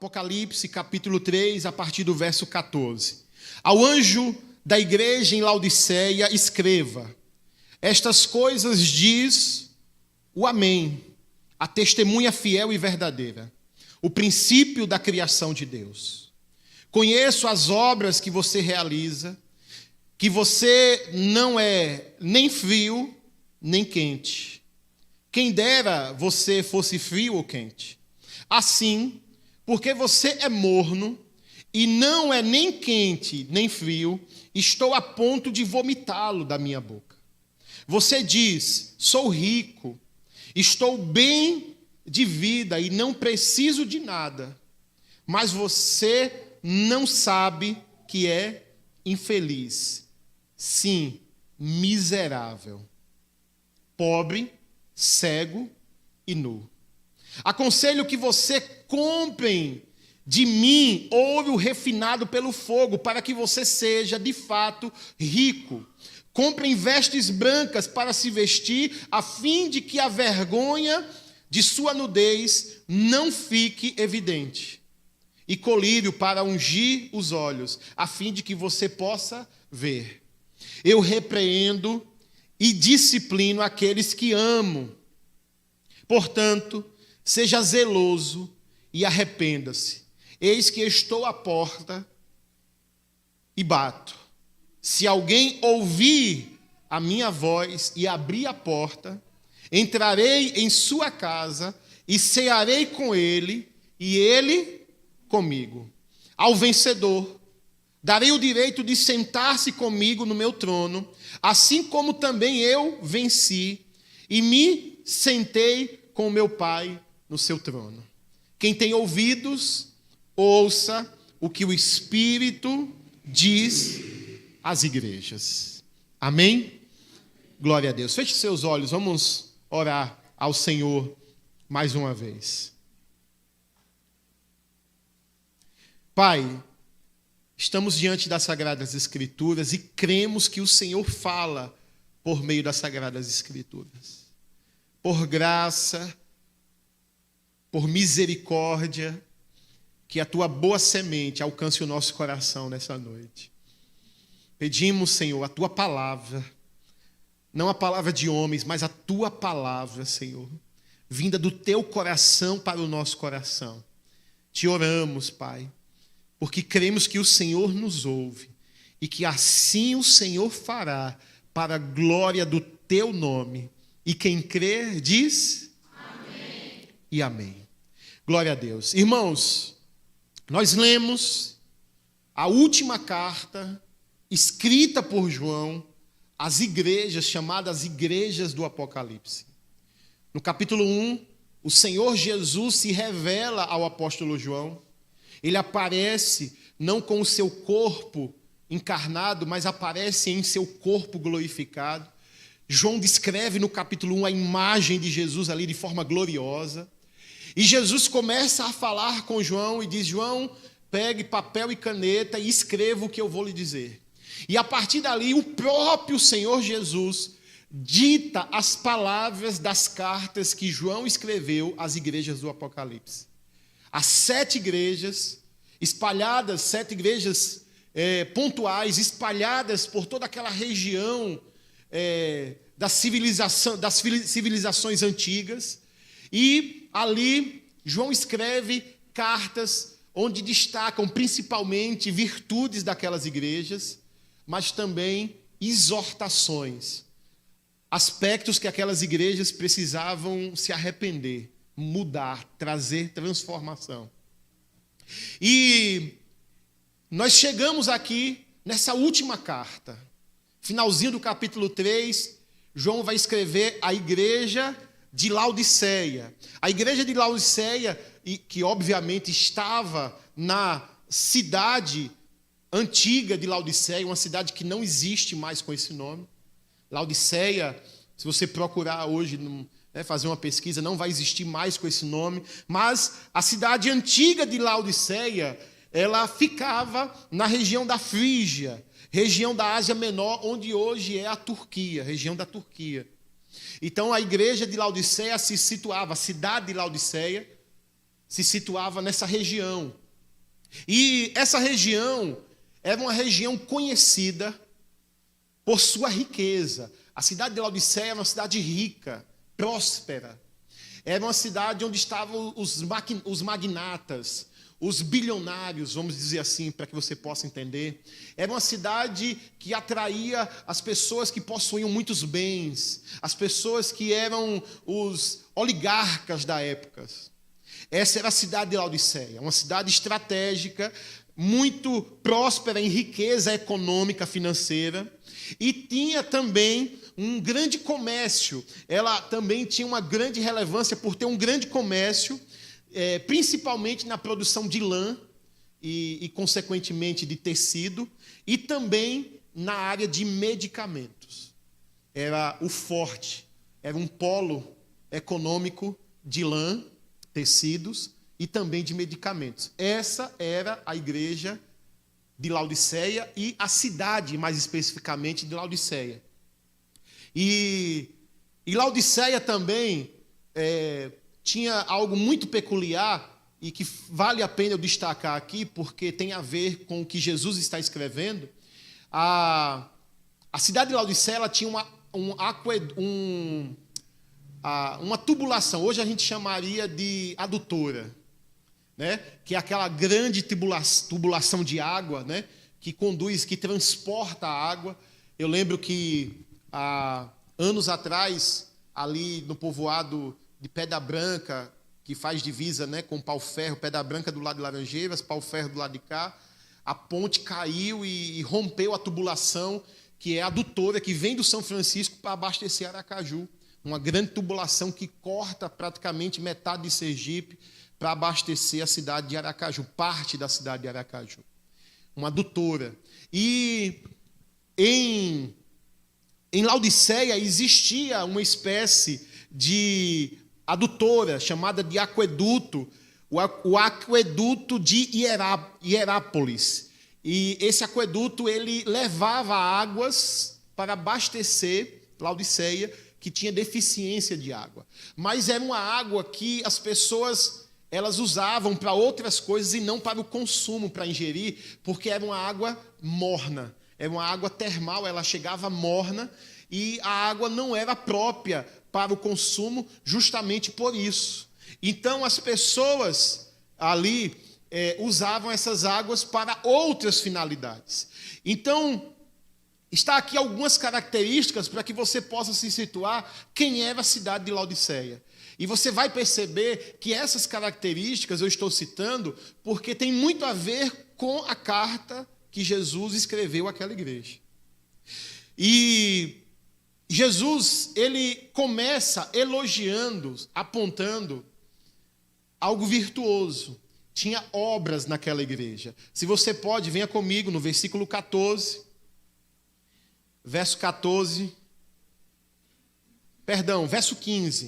Apocalipse, capítulo 3, a partir do verso 14. Ao anjo da igreja em Laodiceia, escreva: estas coisas diz o Amém, a testemunha fiel e verdadeira, o princípio da criação de Deus. Conheço as obras que você realiza, que você não é nem frio, nem quente. Quem dera você fosse frio ou quente. Assim, porque você é morno e não é nem quente nem frio, estou a ponto de vomitá-lo da minha boca. Você diz: sou rico, estou bem de vida e não preciso de nada, mas você não sabe que é infeliz, sim, miserável, pobre, cego e nu. Aconselho que você comprem de mim ouro refinado pelo fogo, para que você seja de fato rico. Comprem vestes brancas para se vestir, a fim de que a vergonha de sua nudez não fique evidente. E colírio para ungir os olhos, a fim de que você possa ver. Eu repreendo e disciplino aqueles que amo. Portanto, seja zeloso e arrependa-se. Eis que estou à porta e bato. Se alguém ouvir a minha voz e abrir a porta, entrarei em sua casa e cearei com ele e ele comigo. Ao vencedor, darei o direito de sentar-se comigo no meu trono, assim como também eu venci e me sentei com meu Pai no seu trono. Quem tem ouvidos, ouça o que o Espírito diz às igrejas. Amém? Glória a Deus. Feche seus olhos, vamos orar ao Senhor mais uma vez. Pai, estamos diante das Sagradas Escrituras e cremos que o Senhor fala por meio das Sagradas Escrituras. Por graça, por misericórdia, que a tua boa semente alcance o nosso coração nessa noite. Pedimos, Senhor, a tua palavra, não a palavra de homens, mas a tua palavra, Senhor, vinda do teu coração para o nosso coração. Te oramos, Pai, porque cremos que o Senhor nos ouve e que assim o Senhor fará para a glória do teu nome. E quem crer diz amém e amém. Glória a Deus. Irmãos, nós lemos a última carta escrita por João às igrejas, chamadas igrejas do Apocalipse. No capítulo 1, o Senhor Jesus se revela ao apóstolo João. Ele aparece não com o seu corpo encarnado, mas aparece em seu corpo glorificado. João descreve no capítulo 1 a imagem de Jesus ali de forma gloriosa. E Jesus começa a falar com João e diz: João, pegue papel e caneta e escreva o que eu vou lhe dizer. E a partir dali, o próprio Senhor Jesus dita as palavras das cartas que João escreveu às igrejas do Apocalipse. As 7 igrejas espalhadas, 7 igrejas pontuais, espalhadas por toda aquela região das civilizações antigas. E ali, João escreve cartas onde destacam principalmente virtudes daquelas igrejas, mas também exortações, aspectos que aquelas igrejas precisavam se arrepender, mudar, trazer transformação. E nós chegamos aqui nessa última carta, finalzinho do capítulo 3, João vai escrever a igreja de Laodiceia. A igreja de Laodiceia, que obviamente estava na cidade antiga de Laodiceia, uma cidade que não existe mais com esse nome. Laodiceia, se você procurar hoje, fazer uma pesquisa, não vai existir mais com esse nome, mas a cidade antiga de Laodiceia, ela ficava na região da Frígia, região da Ásia Menor, onde hoje é a Turquia, região da Turquia. Então a igreja de Laodiceia se situava, a cidade de Laodiceia se situava nessa região. E essa região era uma região conhecida por sua riqueza. A cidade de Laodiceia era uma cidade rica, próspera. Era uma cidade onde estavam os magnatas, os bilionários, vamos dizer assim, para que você possa entender. Era uma cidade que atraía as pessoas que possuíam muitos bens, as pessoas que eram os oligarcas da época. Essa era a cidade de Laodiceia, uma cidade estratégica, muito próspera em riqueza econômica, financeira, e tinha também um grande comércio. Ela também tinha uma grande relevância por ter um grande comércio, principalmente na produção de lã e, consequentemente, de tecido, e também na área de medicamentos. Era o forte, era um polo econômico de lã, tecidos e também de medicamentos. Essa era a igreja de Laodiceia e a cidade, mais especificamente, de Laodiceia. E Laodiceia também tinha algo muito peculiar e que vale a pena eu destacar aqui, porque tem a ver com o que Jesus está escrevendo. A cidade de Laodiceia ela tinha uma tubulação, hoje a gente chamaria de adutora, né? Que é aquela grande tubulação de água, né? Que conduz, que transporta a água. Eu lembro que há anos atrás, ali no povoado de Pedra Branca, que faz divisa, né, com Pau Ferro, Pedra Branca do lado de Laranjeiras, Pau Ferro do lado de cá, a ponte caiu e rompeu a tubulação, que é a adutora, que vem do São Francisco para abastecer Aracaju. Uma grande tubulação que corta praticamente metade de Sergipe para abastecer a cidade de Aracaju, parte da cidade de Aracaju. Uma adutora. E em Laodiceia existia uma espécie de adutora chamada de aqueduto, o aqueduto de Hierápolis. E esse aqueduto ele levava águas para abastecer Laodiceia, que tinha deficiência de água. Mas era uma água que as pessoas elas usavam para outras coisas e não para o consumo, para ingerir, porque era uma água morna, era uma água termal, ela chegava morna e a água não era própria para o consumo justamente por isso. Então as pessoas ali usavam essas águas para outras finalidades. Então, está aqui algumas características para que você possa se situar quem era a cidade de Laodiceia. E você vai perceber que essas características eu estou citando porque tem muito a ver com a carta que Jesus escreveu àquela igreja. E Jesus, ele começa elogiando, apontando algo virtuoso. Tinha obras naquela igreja. Se você pode, venha comigo no versículo 14. Verso 15.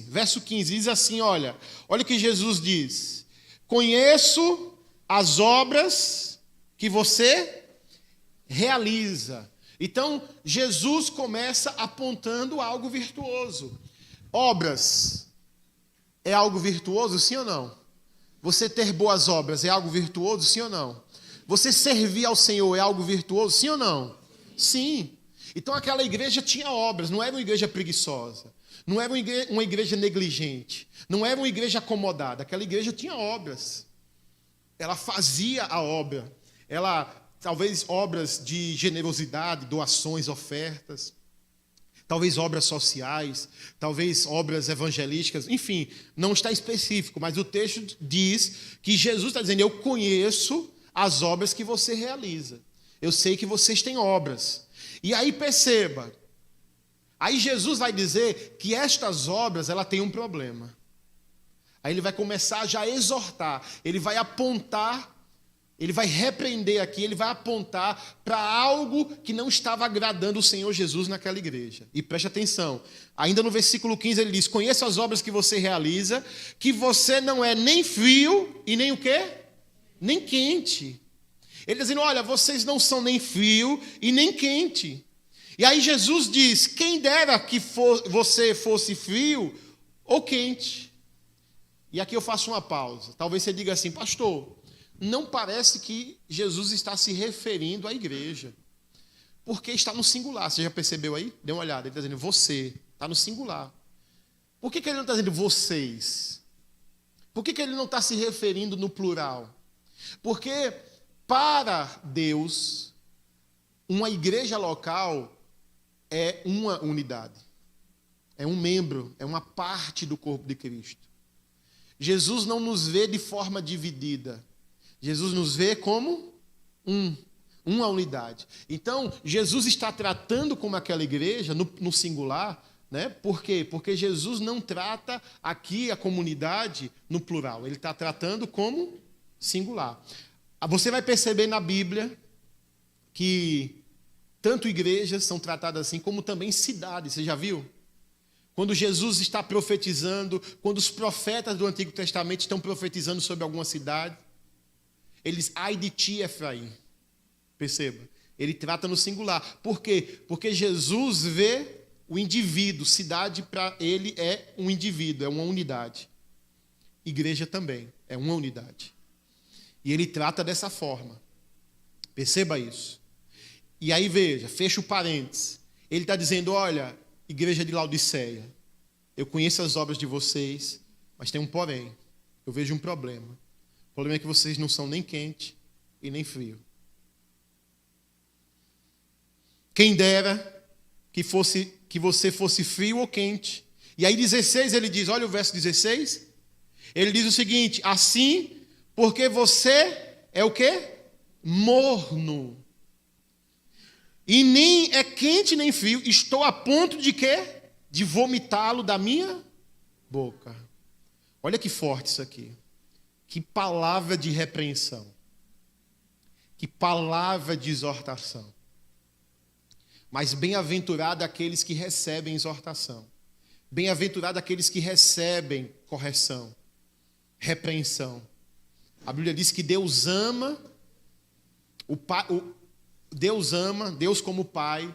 Verso 15 diz assim, olha o que Jesus diz. Conheço as obras que você realiza. Então, Jesus começa apontando algo virtuoso. Obras é algo virtuoso, sim ou não? Você ter boas obras é algo virtuoso, sim ou não? Você servir ao Senhor é algo virtuoso, sim ou não? Sim. Então aquela igreja tinha obras, não era uma igreja preguiçosa, não era uma igreja negligente, não era uma igreja acomodada, aquela igreja tinha obras. Ela fazia a obra, talvez obras de generosidade, doações, ofertas, talvez obras sociais, talvez obras evangelísticas, enfim, não está específico, mas o texto diz que Jesus está dizendo, eu conheço as obras que você realiza, eu sei que vocês têm obras. E aí perceba, aí Jesus vai dizer que estas obras, ela tem um problema. Aí ele vai começar já a exortar, ele vai apontar, ele vai repreender aqui, ele vai apontar para algo que não estava agradando o Senhor Jesus naquela igreja. E preste atenção, ainda no versículo 15 ele diz, conheça as obras que você realiza, que você não é nem frio e nem o quê? Nem quente. Ele dizendo, olha, vocês não são nem frio e nem quente. E aí Jesus diz, quem dera que você fosse frio ou quente. E aqui eu faço uma pausa. Talvez você diga assim, pastor, não parece que Jesus está se referindo à igreja. Porque está no singular. Você já percebeu aí? Dê uma olhada. Ele está dizendo você. Está no singular. Por que ele não está dizendo vocês? Por que ele não está se referindo no plural? Porque para Deus, uma igreja local é uma unidade. É um membro, é uma parte do corpo de Cristo. Jesus não nos vê de forma dividida. Jesus nos vê como uma unidade. Então, Jesus está tratando como aquela igreja, no singular, né? Por quê? Porque Jesus não trata aqui a comunidade no plural. Ele está tratando como singular. Você vai perceber na Bíblia que tanto igrejas são tratadas assim, como também cidades. Você já viu? Quando Jesus está profetizando, quando os profetas do Antigo Testamento estão profetizando sobre alguma cidade, eles, ai de ti, Efraim. Perceba, ele trata no singular. Por quê? Porque Jesus vê o indivíduo. Cidade para ele é um indivíduo, é uma unidade. Igreja também é uma unidade. E ele trata dessa forma. Perceba isso. E aí veja, fecha o parênteses. Ele está dizendo, olha, igreja de Laodiceia, eu conheço as obras de vocês, mas tem um porém. Eu vejo um problema. O problema é que vocês não são nem quente e nem frio. Quem dera que você fosse frio ou quente. E aí 16 ele diz, olha o verso 16. Ele diz o seguinte, assim, porque você é o quê? Morno. E nem é quente nem frio, estou a ponto de quê? De vomitá-lo da minha boca. Olha que forte isso aqui. Que palavra de repreensão. Que palavra de exortação. Mas bem-aventurado aqueles que recebem exortação. Bem-aventurado aqueles que recebem correção, repreensão. A Bíblia diz que Deus ama Deus como Pai,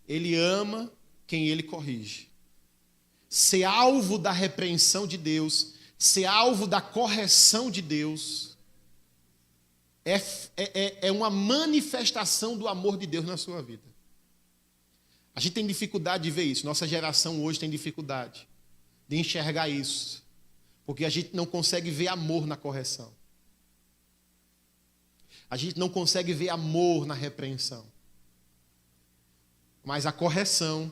Ele ama quem Ele corrige. Ser alvo da repreensão de Deus, ser alvo da correção de Deus, é uma manifestação do amor de Deus na sua vida. A gente tem dificuldade de ver isso. Nossa geração hoje tem dificuldade de enxergar isso, porque a gente não consegue ver amor na correção. A gente não consegue ver amor na repreensão. Mas a correção,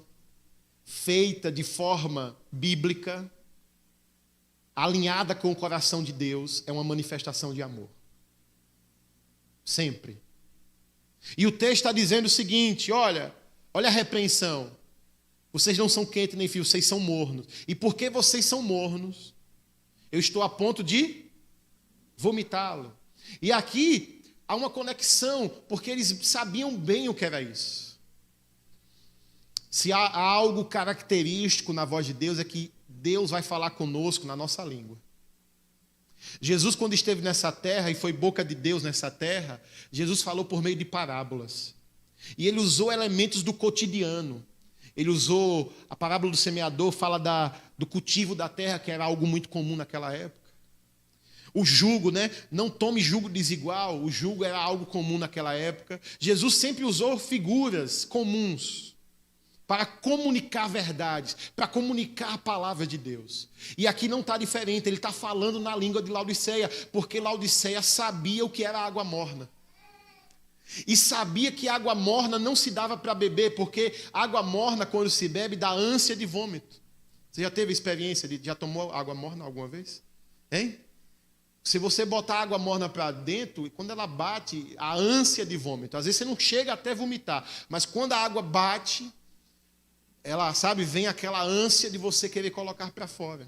feita de forma bíblica, alinhada com o coração de Deus, é uma manifestação de amor. Sempre. E o texto está dizendo o seguinte, olha a repreensão. Vocês não são quentes nem frios, vocês são mornos. E porque vocês são mornos, eu estou a ponto de vomitá-lo. E aqui há uma conexão, porque eles sabiam bem o que era isso. Se há algo característico na voz de Deus, é que Deus vai falar conosco na nossa língua. Jesus, quando esteve nessa terra, e foi boca de Deus nessa terra, Jesus falou por meio de parábolas. E ele usou elementos do cotidiano. Ele usou, a parábola do semeador fala do cultivo da terra, que era algo muito comum naquela época. O jugo, né? Não tome jugo desigual. O jugo era algo comum naquela época. Jesus sempre usou figuras comuns para comunicar verdades, para comunicar a palavra de Deus. E aqui não está diferente. Ele está falando na língua de Laodiceia, porque Laodiceia sabia o que era água morna. E sabia que água morna não se dava para beber, porque água morna, quando se bebe, dá ânsia de vômito. Você já teve experiência já tomou água morna alguma vez? Hein? Se você botar água morna para dentro, quando ela bate, a ânsia de vômito. Às vezes você não chega até vomitar, mas quando a água bate, ela, vem aquela ânsia de você querer colocar para fora.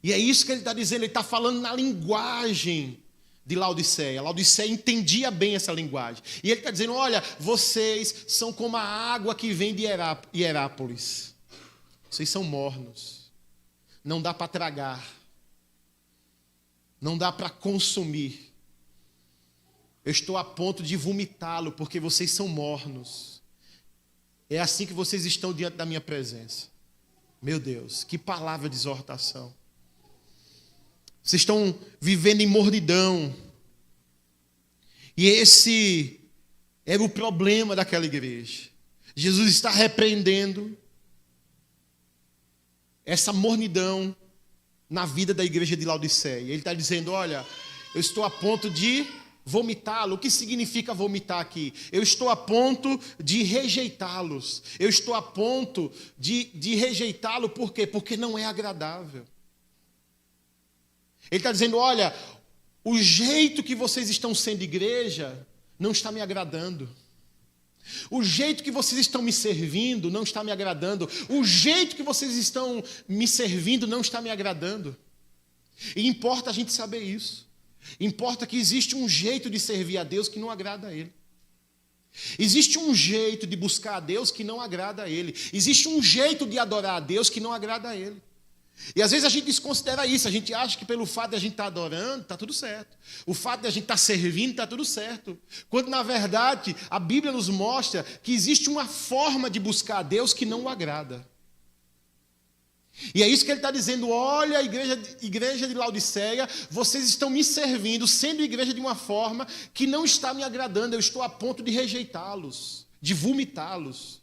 E é isso que ele está dizendo, ele está falando na linguagem de Laodiceia. Laodiceia entendia bem essa linguagem. E ele está dizendo, olha, vocês são como a água que vem de Hierápolis. Vocês são mornos. Não dá para tragar. Não dá para consumir. Eu estou a ponto de vomitá-lo, porque vocês são mornos. É assim que vocês estão diante da minha presença. Meu Deus, que palavra de exortação. Vocês estão vivendo em mornidão. E esse era o problema daquela igreja. Jesus está repreendendo essa mornidão na vida da igreja de Laodiceia. Ele está dizendo, olha, eu estou a ponto de vomitá-lo. O que significa vomitar aqui? Eu estou a ponto de rejeitá-los. Eu estou a ponto de rejeitá-lo, por quê? Porque não é agradável. Ele está dizendo, olha, o jeito que vocês estão sendo igreja não está me agradando. O jeito que vocês estão me servindo não está me agradando. O jeito que vocês estão me servindo não está me agradando. E importa a gente saber isso. Importa que existe um jeito de servir a Deus que não agrada a Ele. Existe um jeito de buscar a Deus que não agrada a Ele. Existe um jeito de adorar a Deus que não agrada a Ele. E às vezes a gente desconsidera isso, a gente acha que pelo fato de a gente estar adorando, está tudo certo. O fato de a gente estar servindo, está tudo certo. Quando na verdade a Bíblia nos mostra que existe uma forma de buscar a Deus que não o agrada. E é isso que ele está dizendo, olha, igreja de Laodiceia, vocês estão me servindo, sendo igreja de uma forma que não está me agradando, eu estou a ponto de rejeitá-los, de vomitá-los.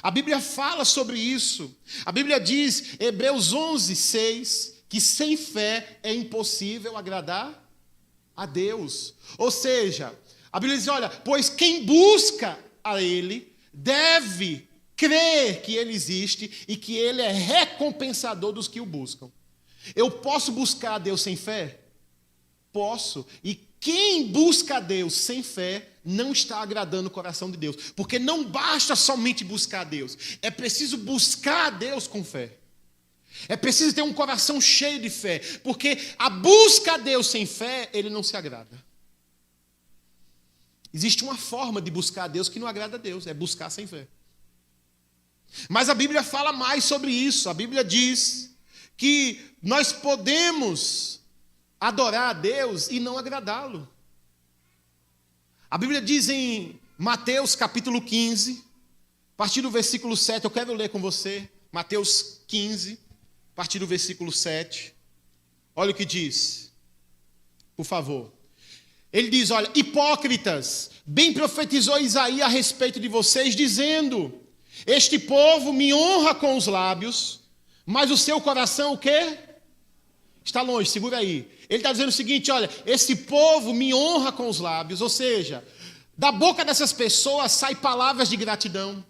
A Bíblia fala sobre isso. A Bíblia diz, Hebreus 11:6, que sem fé é impossível agradar a Deus. Ou seja, a Bíblia diz, olha, pois quem busca a Ele deve crer que Ele existe e que Ele é recompensador dos que o buscam. Eu posso buscar a Deus sem fé? Posso. E quem busca a Deus sem fé não está agradando o coração de Deus. Porque não basta somente buscar a Deus. É preciso buscar a Deus com fé. É preciso ter um coração cheio de fé. Porque a busca a Deus sem fé, Ele não se agrada. Existe uma forma de buscar a Deus que não agrada a Deus. É buscar sem fé. Mas a Bíblia fala mais sobre isso. A Bíblia diz que nós podemos adorar a Deus e não agradá-lo. A Bíblia diz em Mateus capítulo 15, a partir do versículo 7, eu quero ler com você, Mateus 15, a partir do versículo 7. Olha o que diz, por favor. Ele diz, olha, hipócritas, bem profetizou Isaías a respeito de vocês, dizendo, este povo me honra com os lábios, mas o seu coração o quê? Está longe, segura aí. Ele está dizendo o seguinte, olha, esse povo me honra com os lábios, ou seja, da boca dessas pessoas saem palavras de gratidão.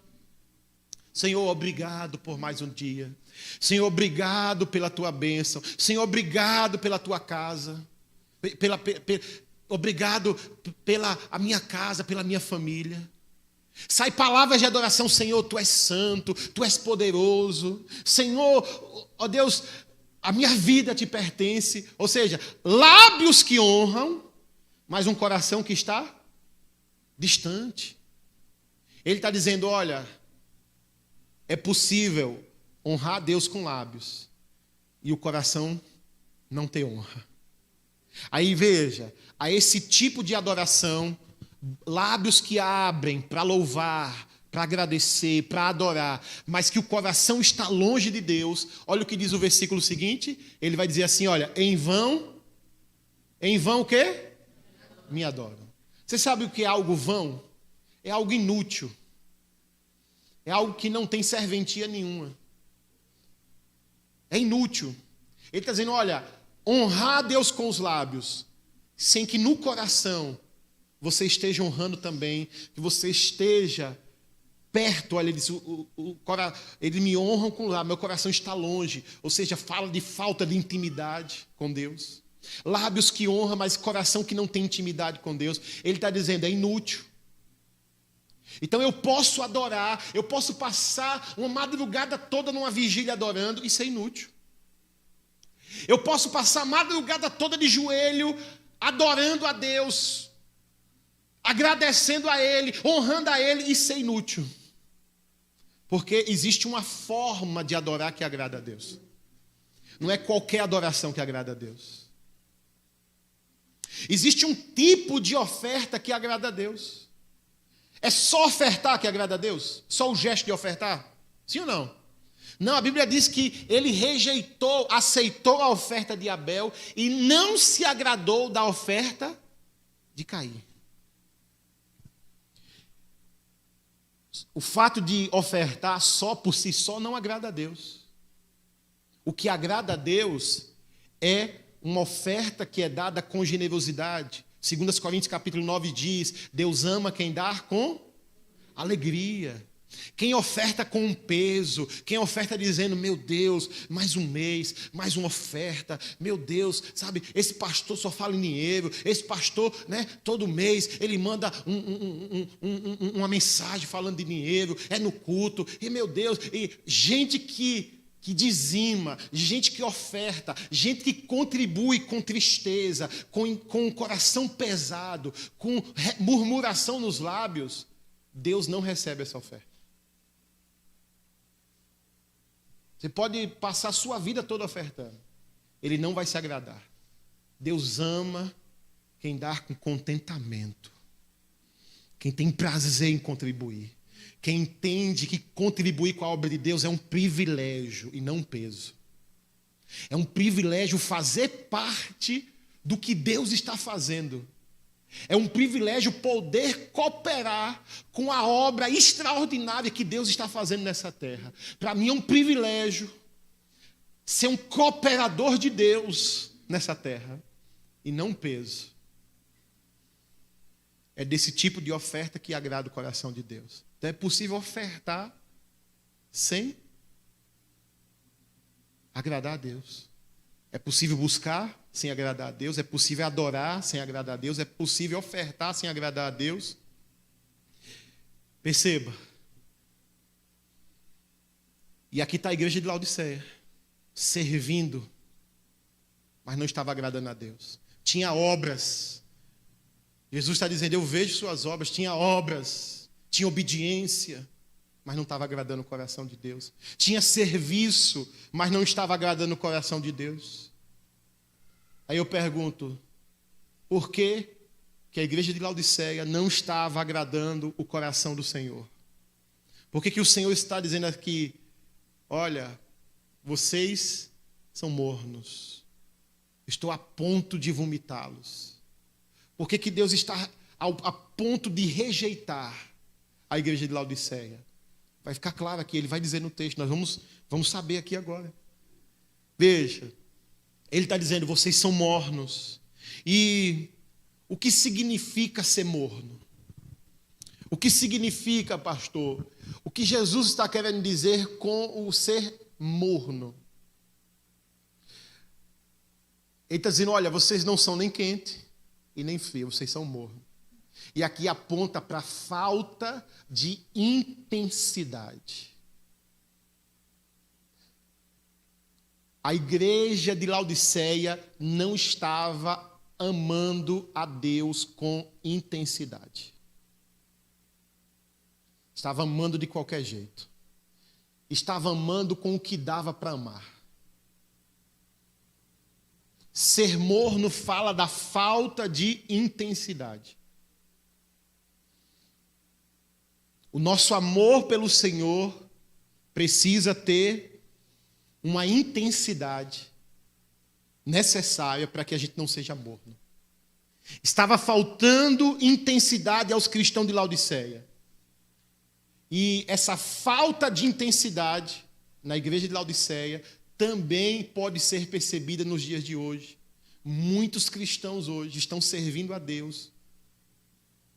Senhor, obrigado por mais um dia. Senhor, obrigado pela tua bênção. Senhor, obrigado pela tua casa. Obrigado pela a minha casa, pela minha família. Sai palavras de adoração, Senhor, tu és santo, tu és poderoso. Senhor, ó Deus, a minha vida te pertence. Ou seja, lábios que honram, mas um coração que está distante. Ele está dizendo, olha, é possível honrar a Deus com lábios e o coração não ter honra. Aí veja, a esse tipo de adoração, lábios que abrem para louvar, para agradecer, para adorar, mas que o coração está longe de Deus. Olha o que diz o versículo seguinte, ele vai dizer assim, olha, em vão o quê? Me adoram. Você sabe o que é algo vão? É algo inútil. É algo que não tem serventia nenhuma. É inútil. Ele está dizendo, olha, honrar a Deus com os lábios, sem que no coração você esteja honrando também, que você esteja perto. Olha, ele diz, eles me honram com lábios, meu coração está longe. Ou seja, fala de falta de intimidade com Deus. Lábios que honram, mas coração que não tem intimidade com Deus. Ele está dizendo, é inútil. Então eu posso adorar, eu posso passar uma madrugada toda numa vigília adorando, isso é inútil. Eu posso passar a madrugada toda de joelho, adorando a Deus, agradecendo a Ele, honrando a Ele, isso é inútil. Porque existe uma forma de adorar que agrada a Deus. Não é qualquer adoração que agrada a Deus. Existe um tipo de oferta que agrada a Deus. É só ofertar que agrada a Deus? Só o gesto de ofertar? Sim ou não? Não, a Bíblia diz que ele rejeitou, aceitou a oferta de Abel e não se agradou da oferta de Caim. O fato de ofertar só por si só não agrada a Deus. O que agrada a Deus é uma oferta que é dada com generosidade. 2 Coríntios capítulo 9 diz: Deus ama quem dá com alegria. Quem oferta com um peso, quem oferta dizendo, meu Deus, mais um mês, mais uma oferta, meu Deus, sabe, esse pastor só fala em dinheiro, esse pastor, né, todo mês, ele manda uma mensagem falando de dinheiro, é no culto, e meu Deus, e gente que dizima, gente que oferta, gente que contribui com tristeza, com o coração pesado, com murmuração nos lábios, Deus não recebe essa oferta. Você pode passar a sua vida toda ofertando. Ele não vai se agradar. Deus ama quem dá com contentamento. Quem tem prazer em contribuir. Quem entende que contribuir com a obra de Deus é um privilégio e não um peso. É um privilégio fazer parte do que Deus está fazendo. É um privilégio poder cooperar com a obra extraordinária que Deus está fazendo nessa terra. Para mim é um privilégio ser um cooperador de Deus nessa terra e não um peso. É desse tipo de oferta que agrada o coração de Deus. Então é possível ofertar sem agradar a Deus. É possível buscar sem agradar a Deus, é possível adorar sem agradar a Deus, é possível ofertar sem agradar a Deus. Perceba. E aqui está a igreja de Laodiceia, servindo, mas não estava agradando a Deus. Tinha obras. Jesus está dizendo, eu vejo suas obras. Tinha obras, tinha obediência, mas não estava agradando o coração de Deus. Tinha serviço, mas não estava agradando o coração de Deus. Aí eu pergunto, por que a igreja de Laodiceia não estava agradando o coração do Senhor? Por que o Senhor está dizendo aqui, olha, vocês são mornos, estou a ponto de vomitá-los? Por que Deus está a ponto de rejeitar a igreja de Laodiceia? Vai ficar claro aqui, ele vai dizer no texto, nós vamos saber aqui agora. Veja, ele está dizendo, vocês são mornos. E o que significa ser morno? O que significa, pastor? O que Jesus está querendo dizer com o ser morno? Ele está dizendo, olha, vocês não são nem quente e nem frio, vocês são morno. E aqui aponta para a falta de intensidade. A igreja de Laodiceia não estava amando a Deus com intensidade. Estava amando de qualquer jeito. Estava amando com o que dava para amar. Ser morno fala da falta de intensidade. O nosso amor pelo Senhor precisa ter uma intensidade necessária para que a gente não seja morno. Estava faltando intensidade aos cristãos de Laodiceia. E essa falta de intensidade na igreja de Laodiceia também pode ser percebida nos dias de hoje. Muitos cristãos hoje estão servindo a Deus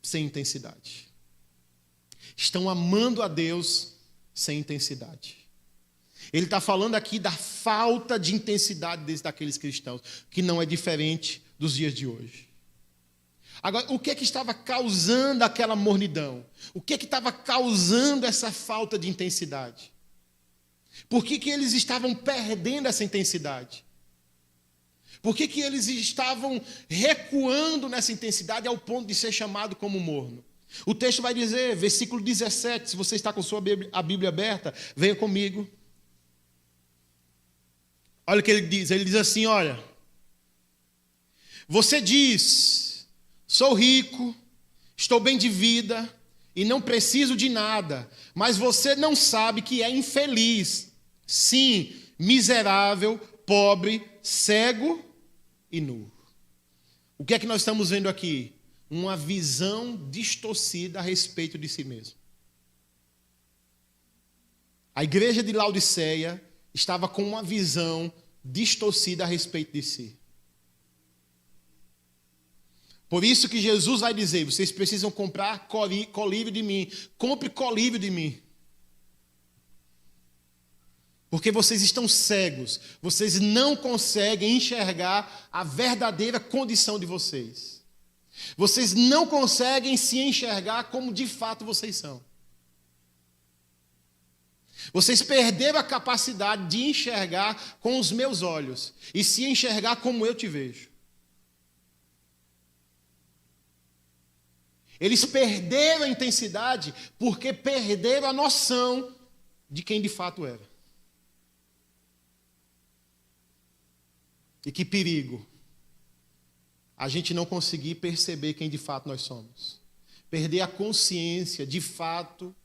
sem intensidade. Estão amando a Deus sem intensidade. Ele está falando aqui da falta de intensidade daqueles cristãos, que não é diferente dos dias de hoje. Agora, o que é que estava causando aquela mornidão? O que é que estava causando essa falta de intensidade? Por que eles estavam perdendo essa intensidade? Por que eles estavam recuando nessa intensidade ao ponto de ser chamado como morno? O texto vai dizer, versículo 17, se você está com a Bíblia aberta, venha comigo. Olha o que ele diz assim, olha, você diz, sou rico, estou bem de vida e não preciso de nada, mas você não sabe que é infeliz, Sim, miserável, pobre, cego e nu. O que é que nós estamos vendo aqui? Uma visão distorcida a respeito de si mesmo. A igreja de Laodiceia estava com uma visão distorcida a respeito de si. Por isso que Jesus vai dizer, vocês precisam comprar colírio de mim. Compre colírio de mim. Porque vocês estão cegos. Vocês não conseguem enxergar a verdadeira condição de vocês. Vocês não conseguem se enxergar como de fato vocês são. Vocês perderam a capacidade de enxergar com os meus olhos e se enxergar como eu te vejo. Eles perderam a intensidade porque perderam a noção de quem de fato era. E que perigo a gente não conseguir perceber quem de fato nós somos. Perder a consciência de fato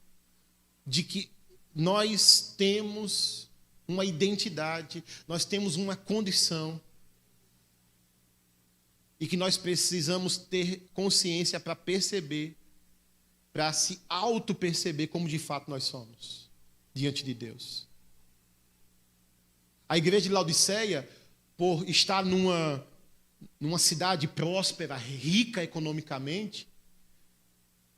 de que nós temos uma identidade, nós temos uma condição e que nós precisamos ter consciência para perceber, para se auto-perceber como de fato nós somos diante de Deus. A igreja de Laodiceia, por estar numa cidade próspera, rica economicamente,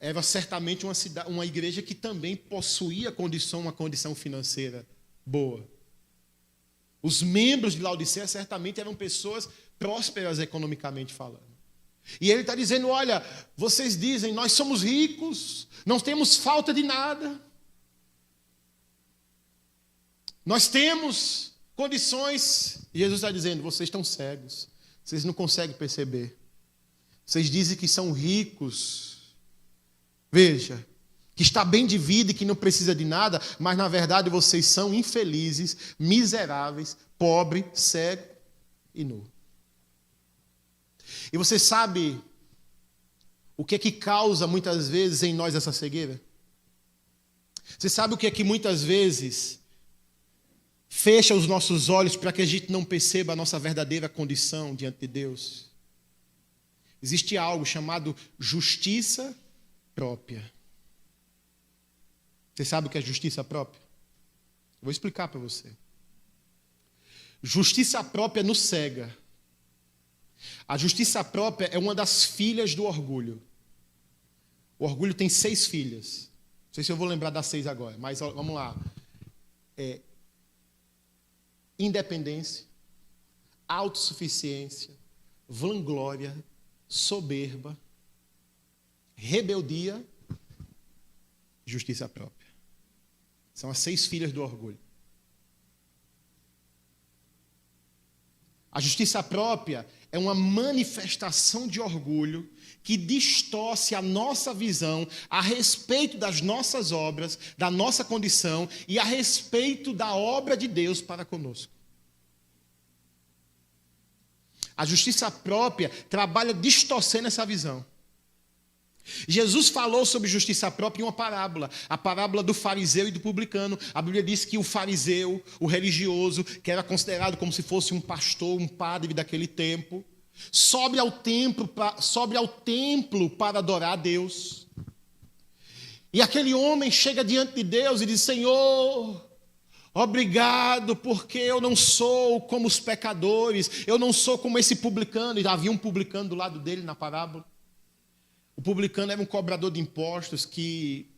era certamente uma igreja que também possuía uma condição financeira boa. Os membros de Laodiceia certamente eram pessoas prósperas economicamente falando. E ele está dizendo, olha, vocês dizem, nós somos ricos, não temos falta de nada. Nós temos condições. E Jesus está dizendo, vocês estão cegos, vocês não conseguem perceber. Vocês dizem que são ricos. Veja, que está bem de vida e que não precisa de nada, mas na verdade vocês são infelizes, miseráveis, pobres, cegos e nu. E você sabe o que é que causa muitas vezes em nós essa cegueira? Você sabe o que é que muitas vezes fecha os nossos olhos para que a gente não perceba a nossa verdadeira condição diante de Deus? Existe algo chamado justiça própria. Você sabe o que é justiça própria? Eu vou explicar para você. Justiça própria nos cega. A justiça própria é uma das filhas do orgulho. O orgulho tem 6 filhas. Não sei se eu vou lembrar das 6 agora, mas vamos lá. Independência, autossuficiência, vanglória, soberba, rebeldia, justiça própria. São as 6 filhas do orgulho. A justiça própria é uma manifestação de orgulho que distorce a nossa visão a respeito das nossas obras, da nossa condição e a respeito da obra de Deus para conosco. A justiça própria trabalha distorcendo essa visão. Jesus falou sobre justiça própria em uma parábola, a parábola do fariseu e do publicano. A Bíblia diz que o fariseu, o religioso, que era considerado como se fosse um pastor, um padre daquele tempo, sobe ao templo para adorar a Deus. E aquele homem chega diante de Deus e diz, Senhor, obrigado, porque eu não sou como os pecadores, eu não sou como esse publicano. E havia um publicano do lado dele na parábola. O publicano era um cobrador de impostos que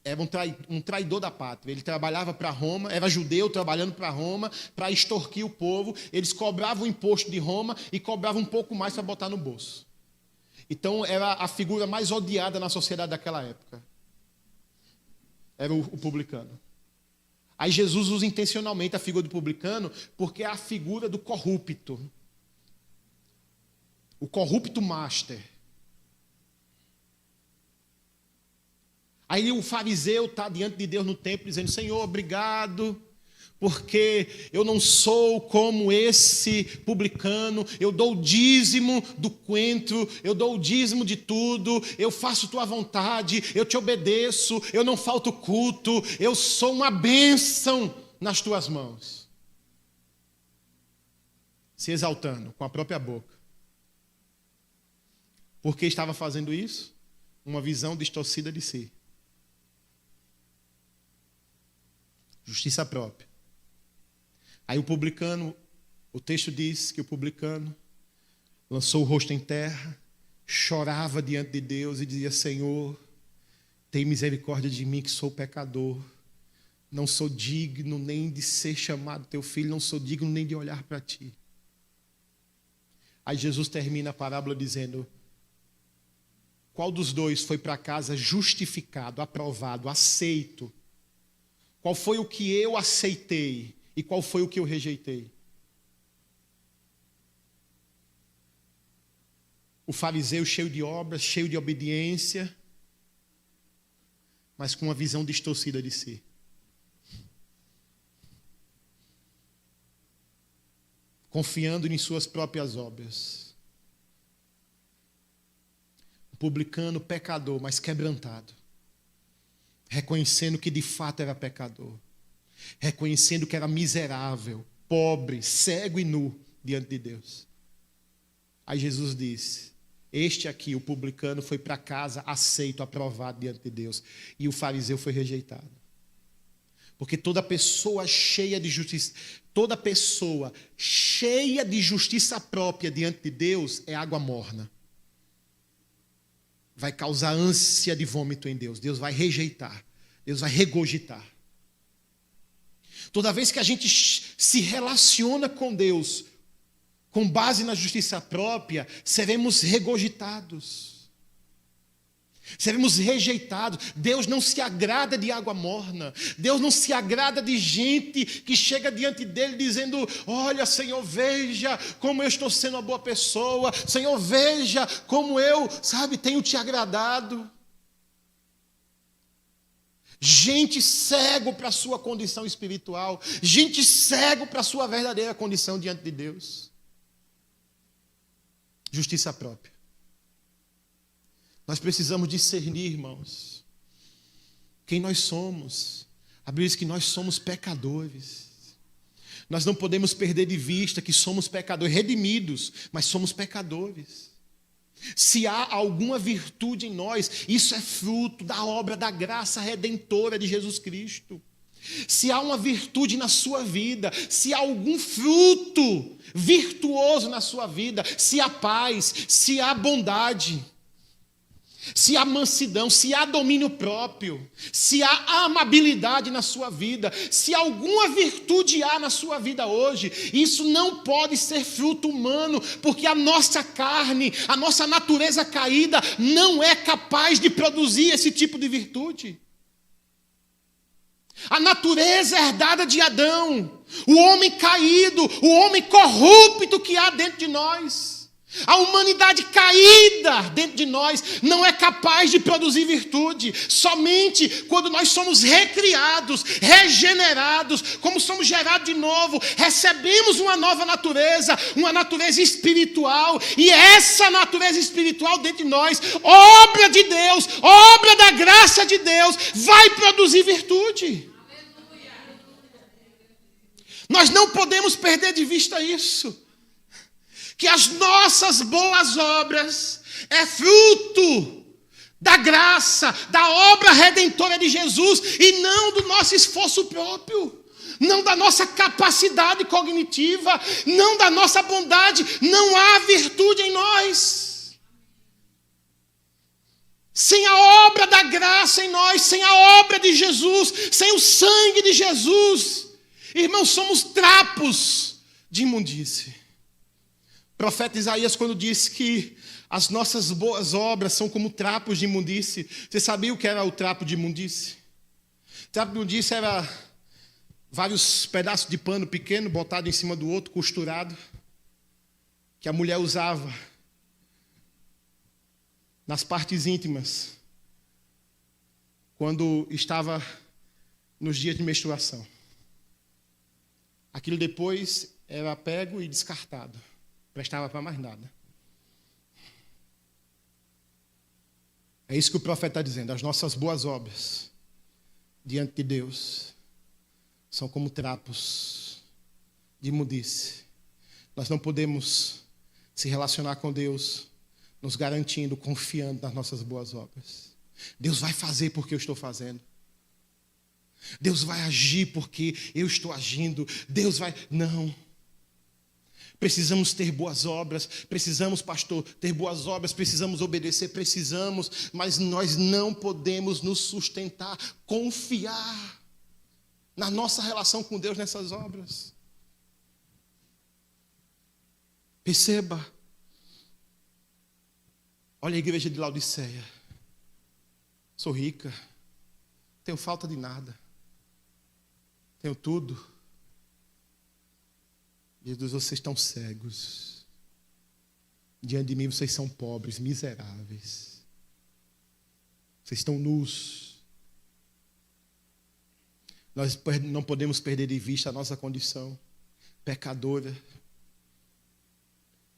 era um traidor da pátria. Ele trabalhava para Roma, era judeu trabalhando para Roma, para extorquir o povo. Eles cobravam o imposto de Roma e cobravam um pouco mais para botar no bolso. Então era a figura mais odiada na sociedade daquela época. Era o publicano. Aí Jesus usa intencionalmente a figura do publicano porque é a figura do corrupto. O corrupto master. Aí o fariseu está diante de Deus no templo dizendo, Senhor, obrigado, porque eu não sou como esse publicano, eu dou o dízimo do coentro, eu dou o dízimo de tudo, eu faço tua vontade, eu te obedeço, eu não falto culto, eu sou uma bênção nas tuas mãos. Se exaltando com a própria boca. Por que estava fazendo isso? Uma visão distorcida de si. Justiça própria. Aí o publicano, o texto diz que o publicano lançou o rosto em terra, chorava diante de Deus e dizia: Senhor, tem misericórdia de mim que sou pecador. Não sou digno nem de ser chamado teu filho, não sou digno nem de olhar para ti. Aí Jesus termina a parábola dizendo: qual dos dois foi para casa justificado, aprovado, aceito? Qual foi o que eu aceitei e qual foi o que eu rejeitei? O fariseu cheio de obras, cheio de obediência, mas com uma visão distorcida de si. Confiando em suas próprias obras. O publicano pecador, mas quebrantado. Reconhecendo que de fato era pecador. Reconhecendo que era miserável, pobre, cego e nu diante de Deus. Aí Jesus disse: este aqui, o publicano, foi para casa aceito, aprovado diante de Deus. E o fariseu foi rejeitado. Porque toda pessoa cheia de justiça própria diante de Deus é água morna. Vai causar ânsia de vômito em Deus. Deus vai rejeitar. Deus vai regurgitar. Toda vez que a gente se relaciona com Deus com base na justiça própria, seremos regurgitados. Seremos rejeitados. Deus não se agrada de água morna. Deus não se agrada de gente que chega diante dele dizendo: olha, Senhor, veja como eu estou sendo uma boa pessoa. Senhor, veja como eu, tenho te agradado. Gente cego para a sua condição espiritual. Gente cego para a sua verdadeira condição diante de Deus. Justiça própria. Nós precisamos discernir, irmãos, quem nós somos. A Bíblia diz que nós somos pecadores. Nós não podemos perder de vista que somos pecadores, redimidos, mas somos pecadores. Se há alguma virtude em nós, isso é fruto da obra da graça redentora de Jesus Cristo. Se há uma virtude na sua vida, se há algum fruto virtuoso na sua vida, se há paz, se há bondade, se há mansidão, se há domínio próprio, se há amabilidade na sua vida, se alguma virtude há na sua vida hoje, isso não pode ser fruto humano, porque a nossa carne, a nossa natureza caída não é capaz de produzir esse tipo de virtude. A natureza herdada de Adão, o homem caído, o homem corrupto que há dentro de nós, a humanidade caída dentro de nós não é capaz de produzir virtude. Somente quando nós somos recriados, regenerados, como somos gerados de novo, recebemos uma nova natureza, uma natureza espiritual, e essa natureza espiritual dentro de nós, obra de Deus, obra da graça de Deus, vai produzir virtude. Nós não podemos perder de vista isso. Que as nossas boas obras é fruto da graça, da obra redentora de Jesus, e não do nosso esforço próprio, não da nossa capacidade cognitiva, não da nossa bondade. Não há virtude em nós. Sem a obra da graça em nós, sem a obra de Jesus, sem o sangue de Jesus, irmãos, somos trapos de imundície. O profeta Isaías, quando disse que as nossas boas obras são como trapos de imundície, você sabia o que era o trapo de imundície? O trapo de imundície era vários pedaços de pano pequeno botado em cima do outro, costurado, que a mulher usava nas partes íntimas, quando estava nos dias de menstruação. Aquilo depois era pego e descartado. Prestava para mais nada. É isso que o profeta está dizendo. As nossas boas obras diante de Deus são como trapos de imundice. Nós não podemos se relacionar com Deus nos garantindo, confiando nas nossas boas obras. Deus vai fazer porque eu estou fazendo. Deus vai agir porque eu estou agindo. Deus vai... Não. Precisamos ter boas obras. Precisamos, pastor, ter boas obras. Precisamos obedecer. Precisamos. Mas nós não podemos nos sustentar, confiar na nossa relação com Deus nessas obras. Perceba. Olha a igreja de Laodiceia. Sou rica. Tenho falta de nada. Tenho tudo. Jesus, vocês estão cegos. Diante de mim vocês são pobres, miseráveis. Vocês estão nus. Nós não podemos perder de vista a nossa condição pecadora.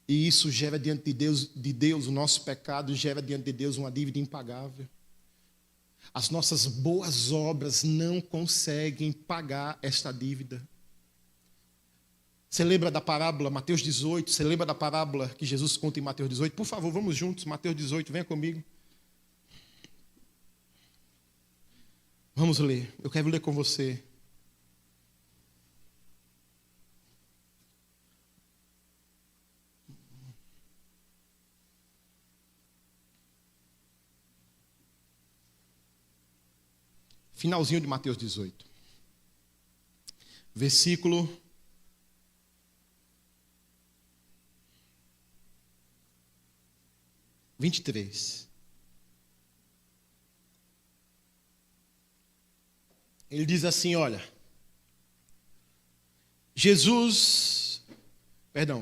E isso gera diante de Deus, o nosso pecado gera diante de Deus uma dívida impagável. As nossas boas obras não conseguem pagar esta dívida. Você lembra da parábola, Mateus 18? Você lembra da parábola que Jesus conta em Mateus 18? Por favor, vamos juntos, Mateus 18, venha comigo. Vamos ler, eu quero ler com você. Finalzinho de Mateus 18. Versículo 23. Ele diz assim, olha.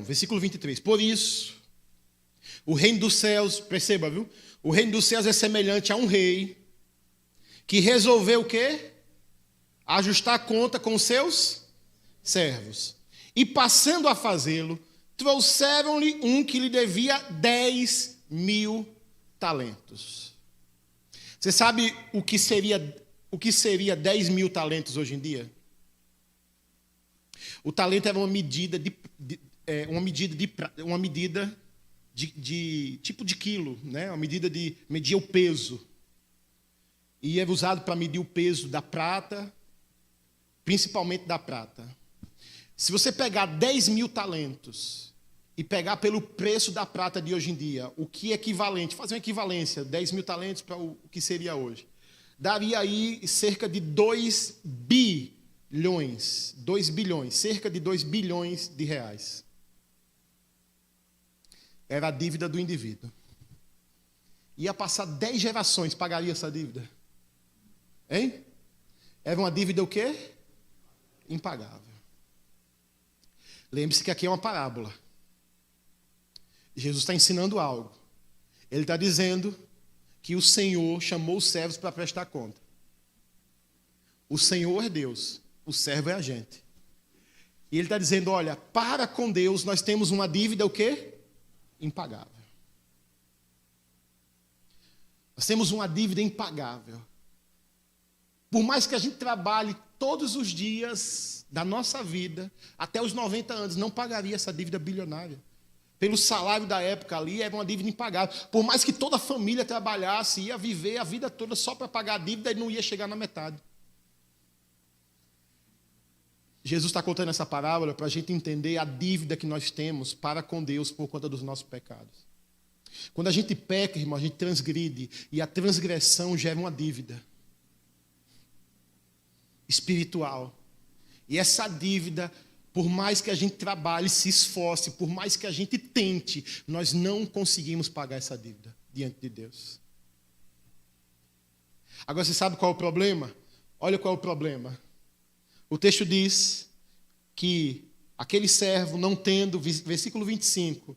Versículo 23. Por isso, o reino dos céus, perceba, viu? O reino dos céus é semelhante a um rei que resolveu o quê? Ajustar a conta com seus servos. E passando a fazê-lo, trouxeram-lhe um que lhe devia 10.000 talentos. Você sabe o que seria 10.000 talentos hoje em dia? O talento era uma medida de tipo de quilo, né? Uma medida de medir o peso. E era usado para medir o peso da prata, principalmente da prata. Se você pegar 10.000 talentos e pegar pelo preço da prata de hoje em dia, o que é equivalente, fazer uma equivalência, 10.000 talentos para o que seria hoje, daria aí cerca de 2 bilhões, cerca de 2 bilhões de reais. Era a dívida do indivíduo. Ia passar 10 gerações, pagaria essa dívida. Hein? Era uma dívida o quê? Impagável. Lembre-se que aqui é uma parábola. Jesus está ensinando algo. Ele está dizendo que o Senhor chamou os servos para prestar conta. O Senhor é Deus, o servo é a gente. E ele está dizendo, olha, para com Deus nós temos uma dívida o quê? Impagável. Nós temos uma dívida impagável. Por mais que a gente trabalhe todos os dias da nossa vida, até os 90 anos, não pagaria essa dívida bilionária. Pelo salário da época ali, era uma dívida impagável. Por mais que toda a família trabalhasse, ia viver a vida toda só para pagar a dívida e não ia chegar na metade. Jesus está contando essa parábola para a gente entender a dívida que nós temos para com Deus por conta dos nossos pecados. Quando a gente peca, irmão, a gente transgride, e a transgressão gera uma dívida espiritual. E essa dívida, por mais que a gente trabalhe, se esforce, por mais que a gente tente, nós não conseguimos pagar essa dívida diante de Deus. Agora você sabe qual é o problema? Olha qual é o problema. O texto diz que aquele servo não tendo, versículo 25,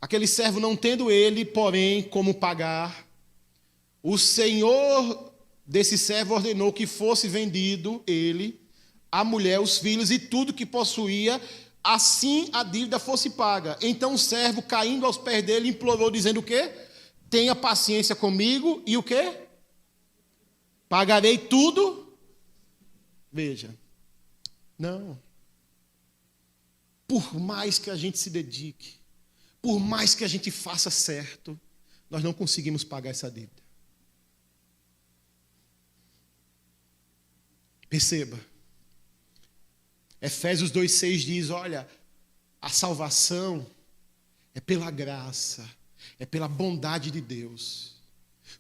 aquele servo não tendo ele, porém, como pagar, o Senhor desse servo ordenou que fosse vendido ele, a mulher, os filhos e tudo que possuía, assim a dívida fosse paga. Então o servo, caindo aos pés dele, implorou, dizendo o quê? Tenha paciência comigo e o quê? Pagarei tudo. Veja, Não. Por mais que a gente se dedique, por mais que a gente faça certo, nós não conseguimos pagar essa dívida. Perceba. Efésios 2,6 diz, olha, a salvação é pela graça, é pela bondade de Deus.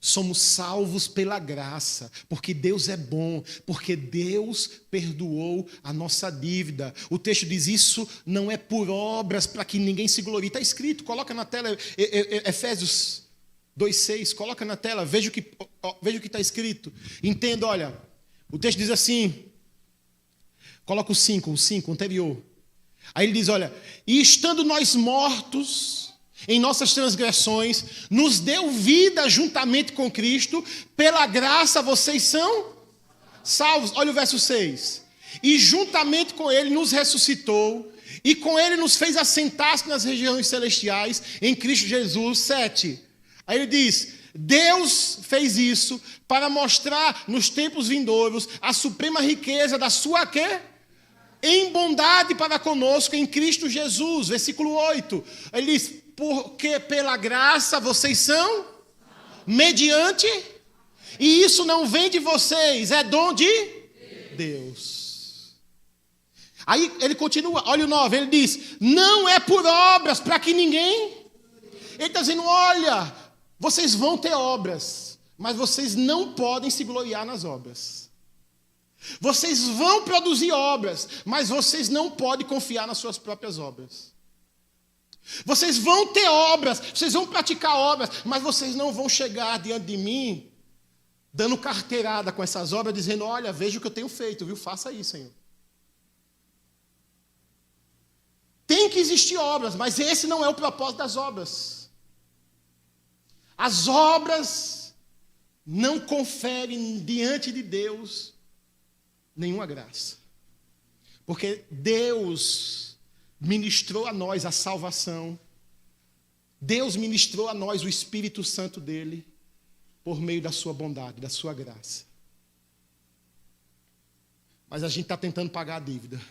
Somos salvos pela graça, porque Deus é bom, porque Deus perdoou a nossa dívida. O texto diz, isso não é por obras para que ninguém se glorie. Está escrito, coloca na tela, Efésios 2,6, coloca na tela, veja o que está escrito. Entenda, olha, o texto diz assim, coloca o 5 anterior. Aí ele diz, olha, e estando nós mortos em nossas transgressões, nos deu vida juntamente com Cristo, pela graça vocês são salvos. Olha o verso 6. E juntamente com ele nos ressuscitou, e com ele nos fez assentar-se nas regiões celestiais, em Cristo Jesus. 7. Aí ele diz, Deus fez isso para mostrar nos tempos vindouros a suprema riqueza da sua quê? Em bondade para conosco em Cristo Jesus. Versículo 8. Ele diz, porque pela graça vocês são mediante, e isso não vem de vocês, é dom de Deus. Aí ele continua, olha o 9, ele diz, não é por obras para que ninguém. Ele está dizendo, olha, vocês vão ter obras, mas vocês não podem se gloriar nas obras. Vocês vão produzir obras, mas vocês não podem confiar nas suas próprias obras. Vocês vão ter obras, vocês vão praticar obras, mas vocês não vão chegar diante de mim dando carteirada com essas obras, dizendo, olha, veja o que eu tenho feito, viu? Faça isso, Senhor. Tem que existir obras, mas esse não é o propósito das obras. As obras não conferem diante de Deus nenhuma graça. Porque Deus ministrou a nós a salvação. Deus ministrou a nós o Espírito Santo dele por meio da sua bondade, da sua graça. Mas a gente está tentando pagar a dívida.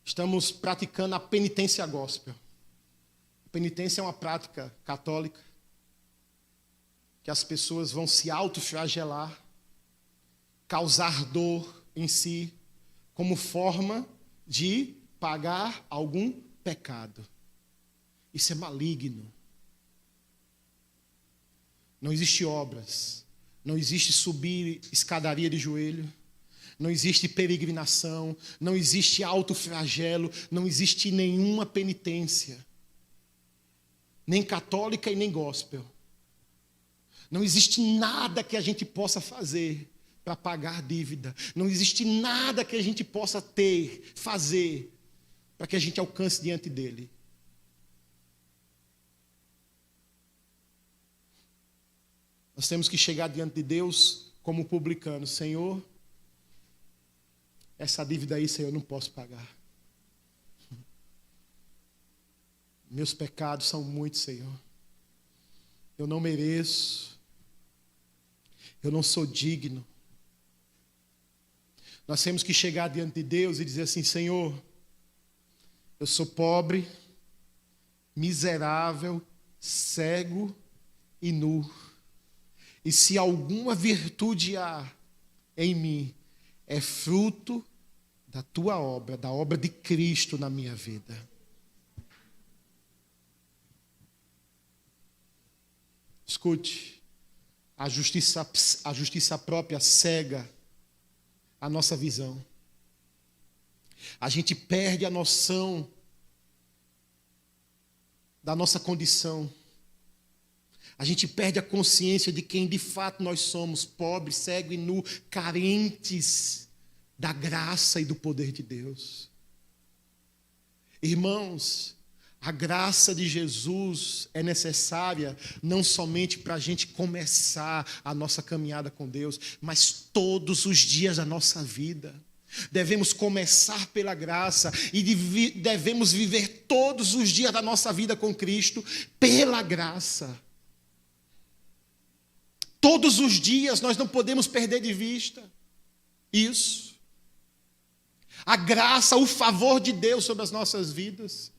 Estamos praticando a penitência gospel. A penitência é uma prática católica que as pessoas vão se autoflagelar, causar dor em si, como forma de pagar algum pecado. Isso é maligno. Não existe obras, não existe subir escadaria de joelho, não existe peregrinação, não existe autoflagelo, não existe nenhuma penitência, nem católica e nem gospel. Não existe nada que a gente possa fazer para pagar dívida. Não existe nada que a gente possa fazer, para que a gente alcance diante dele. Nós temos que chegar diante de Deus como publicano. Senhor, essa dívida aí, Senhor, eu não posso pagar. Meus pecados são muitos, Senhor. Eu não mereço. Eu não sou digno. Nós temos que chegar diante de Deus e dizer assim, Senhor, eu sou pobre, miserável, cego e nu. E se alguma virtude há em mim, é fruto da tua obra, da obra de Cristo na minha vida. Escute. A justiça própria cega a nossa visão. A gente perde a noção da nossa condição. A gente perde a consciência de quem de fato nós somos, pobres, cegos e nu, carentes da graça e do poder de Deus. Irmãos, a graça de Jesus é necessária não somente para a gente começar a nossa caminhada com Deus, mas todos os dias da nossa vida. Devemos começar pela graça e devemos viver todos os dias da nossa vida com Cristo pela graça. Todos os dias nós não podemos perder de vista isso. A graça, o favor de Deus sobre as nossas vidas.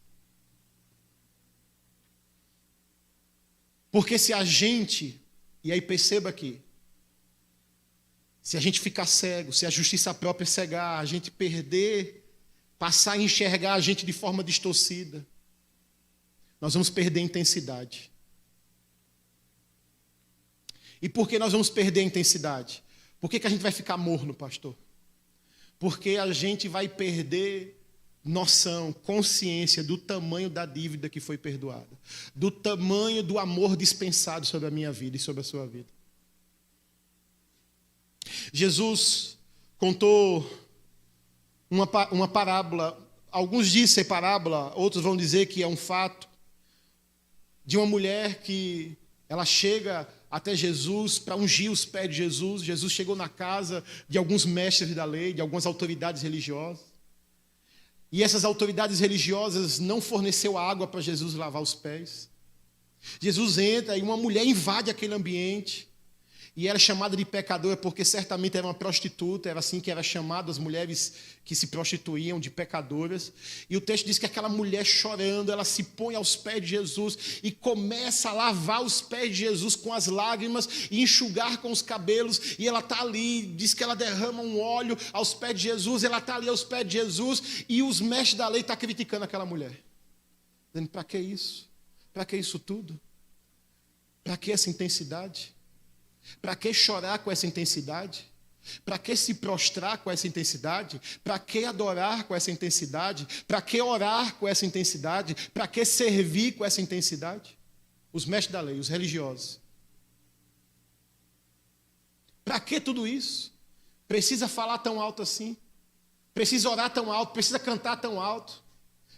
Porque se a gente, e aí perceba aqui, se a gente ficar cego, se a justiça própria cegar, a gente perder, passar a enxergar a gente de forma distorcida, nós vamos perder a intensidade. E por que nós vamos perder a intensidade? Por que a gente vai ficar morno, pastor? Porque a gente vai perder noção, consciência do tamanho da dívida que foi perdoada, do tamanho do amor dispensado sobre a minha vida e sobre a sua vida. Jesus contou uma parábola, alguns dizem ser parábola, outros vão dizer que é um fato, de uma mulher que ela chega até Jesus para ungir os pés de Jesus. Jesus chegou na casa de alguns mestres da lei, de algumas autoridades religiosas. E essas autoridades religiosas não forneceu água para Jesus lavar os pés. Jesus entra e uma mulher invade aquele ambiente. E era chamada de pecadora porque certamente era uma prostituta, era assim que era chamada as mulheres que se prostituíam, de pecadoras. E o texto diz que aquela mulher chorando, ela se põe aos pés de Jesus e começa a lavar os pés de Jesus com as lágrimas e enxugar com os cabelos. E ela está ali, diz que ela derrama um óleo aos pés de Jesus, ela está ali aos pés de Jesus e os mestres da lei estão criticando aquela mulher. Dizendo, para que isso? Para que isso tudo? Para que essa intensidade? Para que chorar com essa intensidade? Para que se prostrar com essa intensidade? Para que adorar com essa intensidade? Para que orar com essa intensidade? Para que servir com essa intensidade? Os mestres da lei, os religiosos. Para que tudo isso? Precisa falar tão alto assim? Precisa orar tão alto? Precisa cantar tão alto?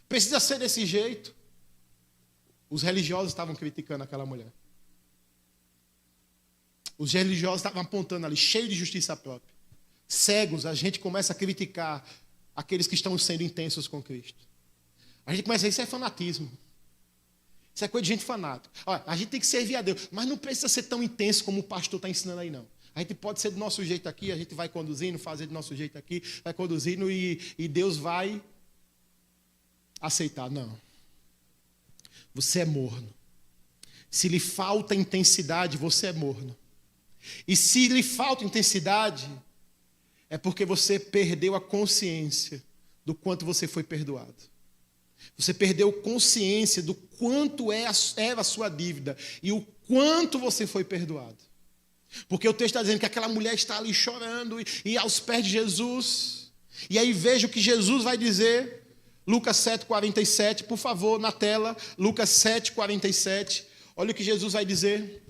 Precisa ser desse jeito? Os religiosos estavam criticando aquela mulher. Os religiosos estavam apontando ali, cheio de justiça própria. Cegos, a gente começa a criticar aqueles que estão sendo intensos com Cristo. A gente começa a dizer, isso é fanatismo. Isso é coisa de gente fanática. Olha, a gente tem que servir a Deus, mas não precisa ser tão intenso como o pastor está ensinando aí, não. A gente pode ser do nosso jeito aqui, a gente vai conduzindo, fazer do nosso jeito aqui, vai conduzindo e Deus vai aceitar. Não. Você é morno. Se lhe falta intensidade, você é morno. E se lhe falta intensidade, é porque você perdeu a consciência do quanto você foi perdoado. Você perdeu consciência do quanto era a sua dívida e o quanto você foi perdoado. Porque o texto está dizendo que aquela mulher está ali chorando e aos pés de Jesus. E aí veja o que Jesus vai dizer. Lucas 7,47, por favor, na tela. Lucas 7,47. Olha o que Jesus vai dizer.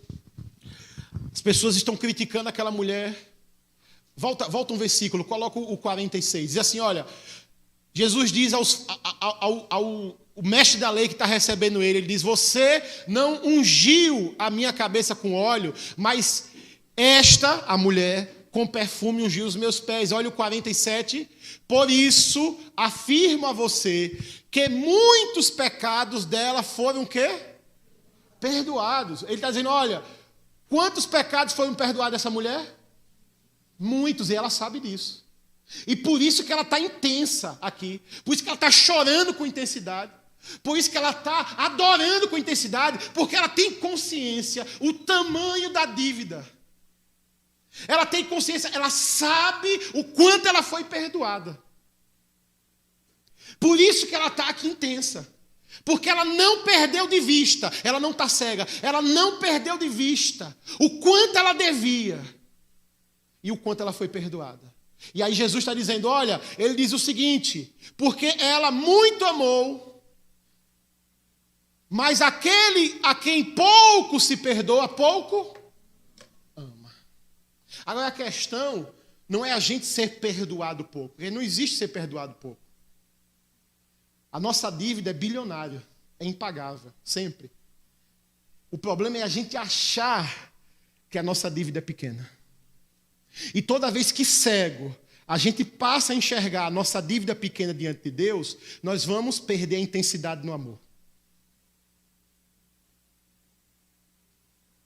As pessoas estão criticando aquela mulher. Volta um versículo, coloca o 46. Diz assim, olha, Jesus diz ao mestre da lei que está recebendo ele diz, você não ungiu a minha cabeça com óleo, mas esta, a mulher, com perfume ungiu os meus pés. Olha o 47. Por isso, afirmo a você que muitos pecados dela foram o quê? Perdoados. Ele está dizendo, olha, quantos pecados foram perdoados dessa mulher? Muitos, e ela sabe disso. E por isso que ela está intensa aqui. Por isso que ela está chorando com intensidade. Por isso que ela está adorando com intensidade. Porque ela tem consciência, o tamanho da dívida. Ela tem consciência, ela sabe o quanto ela foi perdoada. Por isso que ela está aqui intensa. Porque ela não perdeu de vista, ela não está cega, ela não perdeu de vista o quanto ela devia e o quanto ela foi perdoada. E aí Jesus está dizendo, olha, ele diz o seguinte, porque ela muito amou, mas aquele a quem pouco se perdoa, pouco ama. Agora a questão não é a gente ser perdoado pouco, porque não existe ser perdoado pouco. A nossa dívida é bilionária, é impagável, sempre. O problema é a gente achar que a nossa dívida é pequena. E toda vez que cego, a gente passa a enxergar a nossa dívida pequena diante de Deus, nós vamos perder a intensidade no amor.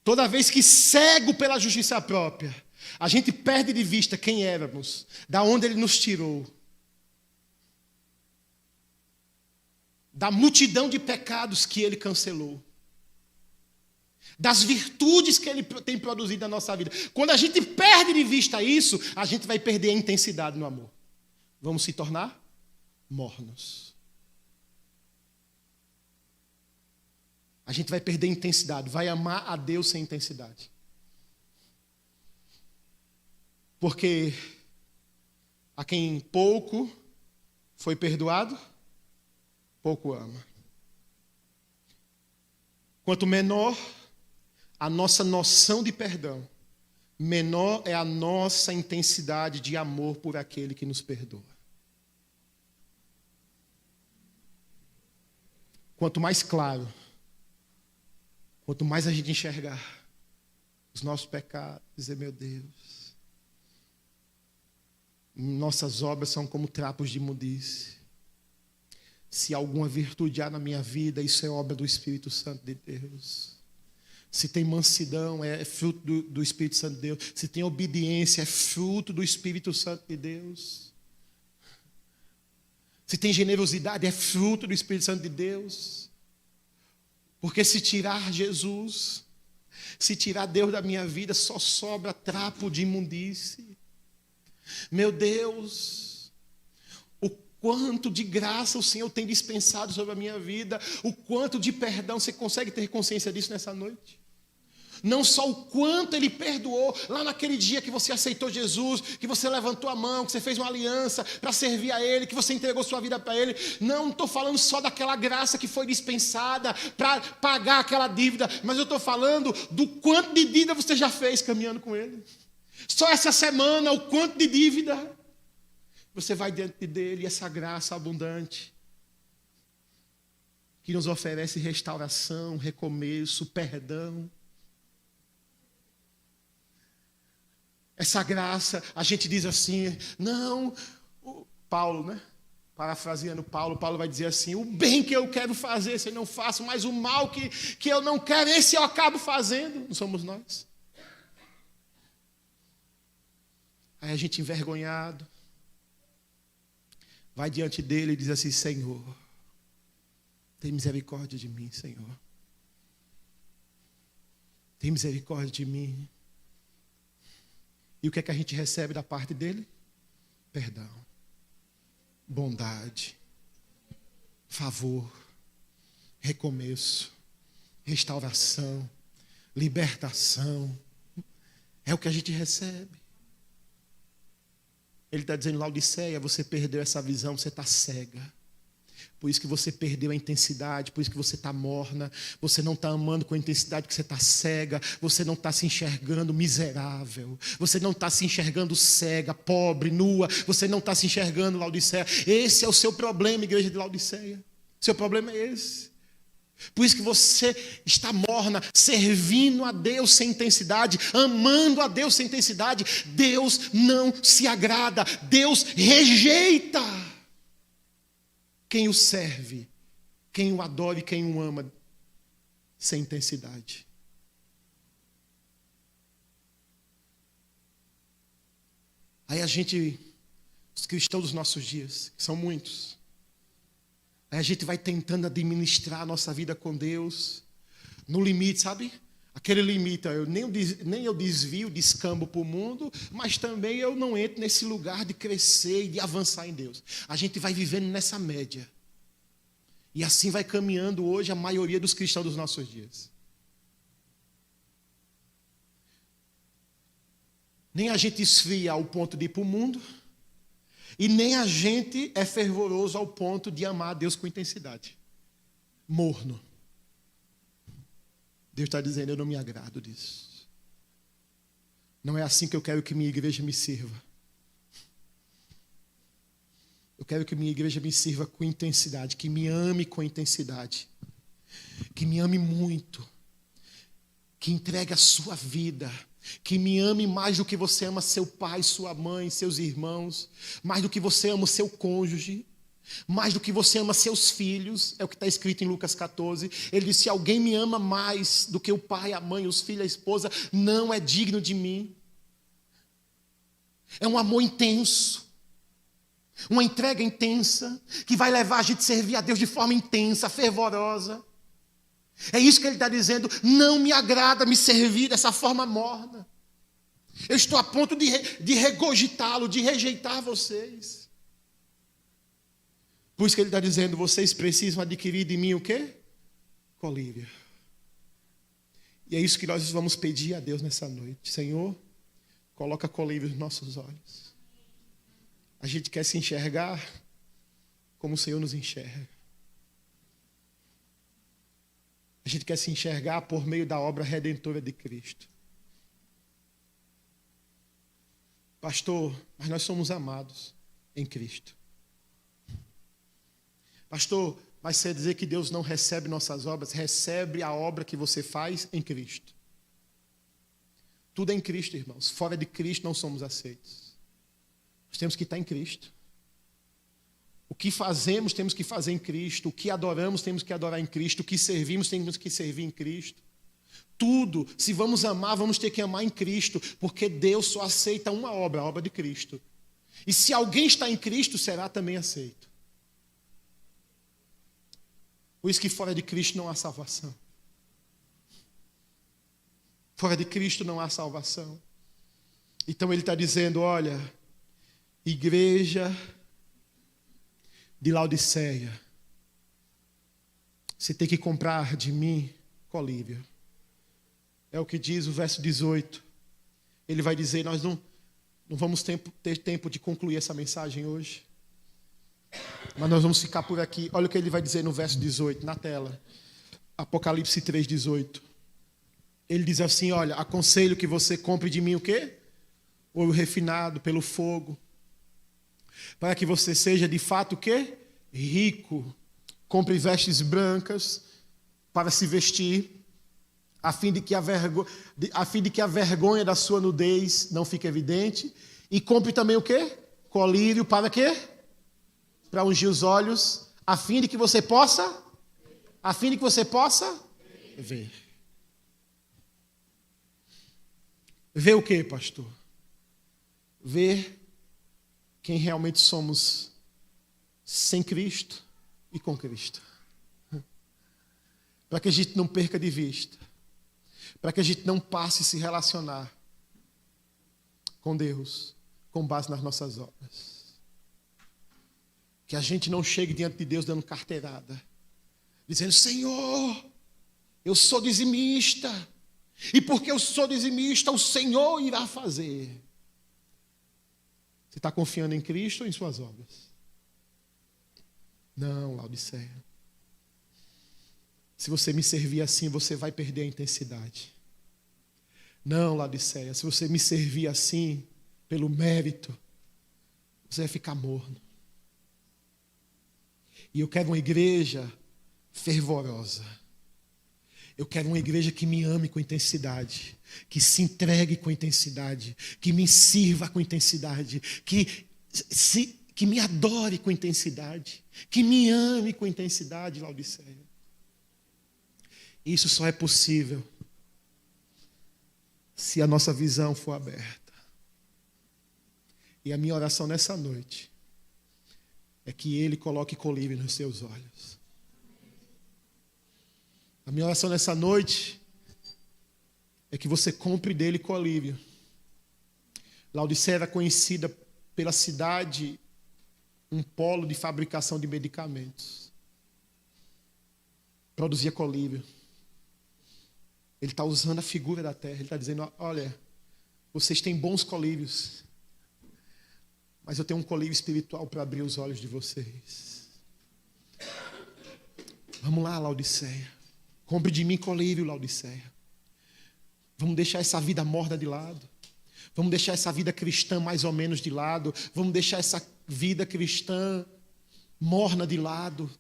Toda vez que cego pela justiça própria, a gente perde de vista quem éramos, da onde Ele nos tirou, da multidão de pecados que Ele cancelou, das virtudes que Ele tem produzido na nossa vida. Quando a gente perde de vista isso, a gente vai perder a intensidade no amor. Vamos se tornar mornos. A gente vai perder a intensidade, vai amar a Deus sem intensidade. Porque a quem pouco foi perdoado, pouco ama. Quanto menor a nossa noção de perdão, menor é a nossa intensidade de amor por aquele que nos perdoa. Quanto mais claro, quanto mais a gente enxergar os nossos pecados, dizer, meu Deus, nossas obras são como trapos de imundície. Se alguma virtude há na minha vida, isso é obra do Espírito Santo de Deus. Se tem mansidão, é fruto do Espírito Santo de Deus. Se tem obediência, é fruto do Espírito Santo de Deus. Se tem generosidade, é fruto do Espírito Santo de Deus. Porque se tirar Jesus, se tirar Deus da minha vida, só sobra trapo de imundície. Meu Deus, o quanto de graça o Senhor tem dispensado sobre a minha vida, o quanto de perdão. Você consegue ter consciência disso nessa noite? Não só o quanto Ele perdoou lá naquele dia que você aceitou Jesus, que você levantou a mão, que você fez uma aliança para servir a Ele, que você entregou sua vida para Ele. Não estou falando só daquela graça que foi dispensada para pagar aquela dívida, mas eu estou falando do quanto de dívida você já fez caminhando com Ele. Só essa semana, o quanto de dívida você vai diante dEle, e essa graça abundante que nos oferece restauração, recomeço, perdão. Essa graça, a gente diz assim, não, Paulo, né? Parafraseando Paulo vai dizer assim, o bem que eu quero fazer, esse eu não faço, mas o mal que eu não quero, esse eu acabo fazendo. Não somos nós? Aí a gente envergonhado, vai diante dele e diz assim, Senhor, tem misericórdia de mim, Senhor. Tem misericórdia de mim. E o que é que a gente recebe da parte dele? Perdão, bondade, favor, recomeço, restauração, libertação. É o que a gente recebe. Ele está dizendo, Laodiceia, você perdeu essa visão, você está cega. Por isso que você perdeu a intensidade, por isso que você está morna, você não está amando com a intensidade, porque você está cega, você não está se enxergando miserável, você não está se enxergando cega, pobre, nua, você não está se enxergando, Laodiceia. Esse é o seu problema, igreja de Laodiceia. Seu problema é esse. Por isso que você está morna, servindo a Deus sem intensidade, amando a Deus sem intensidade. Deus não se agrada, Deus rejeita quem o serve, quem o adora e quem o ama sem intensidade. Aí a gente, os cristãos dos nossos dias, que são muitos, aí a gente vai tentando administrar a nossa vida com Deus, no limite, sabe? Aquele limite, nem eu desvio, descambo para o mundo, mas também eu não entro nesse lugar de crescer e de avançar em Deus. A gente vai vivendo nessa média. E assim vai caminhando hoje a maioria dos cristãos dos nossos dias. Nem a gente esfria ao ponto de ir para o mundo, e nem a gente é fervoroso ao ponto de amar a Deus com intensidade. Morno. Deus está dizendo, eu não me agrado disso. Não é assim que eu quero que minha igreja me sirva. Eu quero que minha igreja me sirva com intensidade, que me ame com intensidade, que me ame muito, que entregue a sua vida, que me ame mais do que você ama seu pai, sua mãe, seus irmãos, mais do que você ama o seu cônjuge, Mais do que você ama seus filhos, é o que está escrito em Lucas 14. Ele disse: se alguém me ama mais do que o pai, a mãe, os filhos, a esposa, não é digno de mim. É um amor intenso, uma entrega intensa, que vai levar a gente a servir a Deus de forma intensa, fervorosa. É isso que ele está dizendo: não me agrada me servir dessa forma morna. Eu estou a ponto de regurgitá-lo, de rejeitar vocês. Por isso que ele está dizendo: vocês precisam adquirir de mim o quê? Colívia. E é isso que nós vamos pedir a Deus nessa noite. Senhor, coloca colívia nos nossos olhos. A gente quer se enxergar como o Senhor nos enxerga. A gente quer se enxergar por meio da obra redentora de Cristo. Pastor, mas nós somos amados em Cristo. Pastor, mas você dizer que Deus não recebe nossas obras? Recebe a obra que você faz em Cristo. Tudo é em Cristo, irmãos. Fora de Cristo não somos aceitos. Nós temos que estar em Cristo. O que fazemos, temos que fazer em Cristo. O que adoramos, temos que adorar em Cristo. O que servimos, temos que servir em Cristo. Tudo, se vamos amar, vamos ter que amar em Cristo, porque Deus só aceita uma obra, a obra de Cristo. E se alguém está em Cristo, será também aceito. Por isso que fora de Cristo não há salvação. Fora de Cristo não há salvação. Então ele está dizendo: olha, igreja de Laodiceia, você tem que comprar de mim colívia. É o que diz o verso 18. Ele vai dizer: nós não vamos ter tempo de concluir essa mensagem hoje, mas nós vamos ficar por aqui. Olha o que ele vai dizer no verso 18, na tela. Apocalipse 3:18. Ele diz assim: olha, aconselho que você compre de mim o quê? Ouro refinado pelo fogo, para que você seja de fato o quê? Rico. Compre vestes brancas para se vestir, a fim de que a vergonha da sua nudez não fique evidente. E compre também o quê? Colírio para quê? Para ungir os olhos, a fim de que você possa ver. Ver o quê, pastor? Ver quem realmente somos sem Cristo e com Cristo. Para que a gente não perca de vista. Para que a gente não passe a se relacionar com Deus com base nas nossas obras. Que a gente não chegue diante de Deus dando carteirada, dizendo: Senhor, eu sou dizimista, e porque eu sou dizimista, o Senhor irá fazer. Você está confiando em Cristo ou em suas obras? Não, Laodiceia. Se você me servir assim, você vai perder a intensidade. Não, Laodiceia, se você me servir assim, pelo mérito, você vai ficar morno. E eu quero uma igreja fervorosa. Eu quero uma igreja que me ame com intensidade, que se entregue com intensidade, que me sirva com intensidade, que me adore com intensidade, que me ame com intensidade, Laodiceia. Isso só é possível se a nossa visão for aberta. E a minha oração nessa noite é que Ele coloque colírio nos seus olhos. A minha oração nessa noite é que você compre dele colírio. Laodiceia era conhecida pela cidade, um polo de fabricação de medicamentos. Produzia colírio. Ele está usando a figura da terra. Ele está dizendo: olha, vocês têm bons colírios, mas eu tenho um colírio espiritual para abrir os olhos de vocês. Vamos lá, Laodiceia. Compre de mim colírio, Laodiceia. Vamos deixar essa vida morna de lado. Vamos deixar essa vida cristã mais ou menos de lado. Vamos deixar essa vida cristã morna de lado.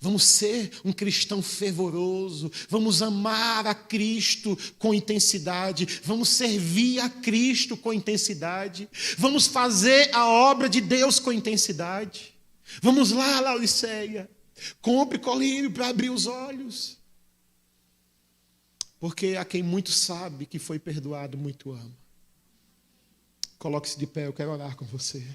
Vamos ser um cristão fervoroso. Vamos amar a Cristo com intensidade. Vamos servir a Cristo com intensidade. Vamos fazer a obra de Deus com intensidade. Vamos lá, Laodiceia. Compre colírio para abrir os olhos. Porque a quem muito sabe que foi perdoado, muito ama. Coloque-se de pé, eu quero orar com você.